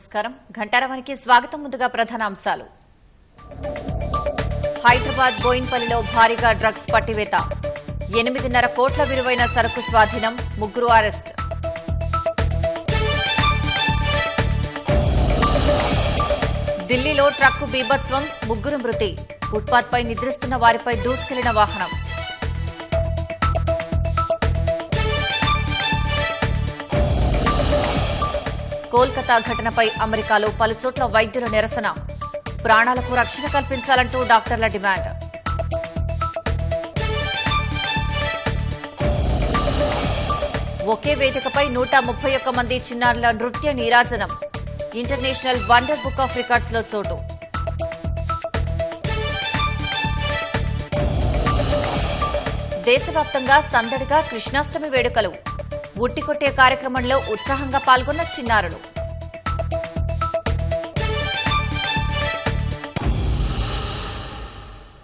నమస్కారం. ఘంటారవానికి స్వాగతం. ముందుగా ప్రధానాంశాలు. హైదరాబాద్ బోయిన్పల్లిలో భారీగా డ్రగ్స్ పట్టివేత. 8.5 కోట్ల విలువైన సరుకు స్వాధీనం. 3 అరెస్ట్. ఢిల్లీలో ట్రక్కు బీభత్సం. 3 మృతి. ఫుట్పాత్పై నిద్రిస్తున్న వారిపై దూసుకెళ్లిన వాహనం. కోల్కతా ఘటనపై అమెరికాలో పలుచోట్ల వైద్యుల నిరసన. ప్రాణాలకు రక్షణ కల్పించాలంటూ డాక్టర్ల డిమాండ్. ఒకే వేదికపై 131 మంది చిన్నారుల నృత్య నీరాజనం. International wonder book of records లో చోటు. దేశవ్యాప్తంగా సందడిగా కృష్ణాష్టమి వేడుకలు. ఉట్టికొట్టే కార్యక్రమంలో ఉత్సాహంగా పాల్గొన్న చిన్నారులు.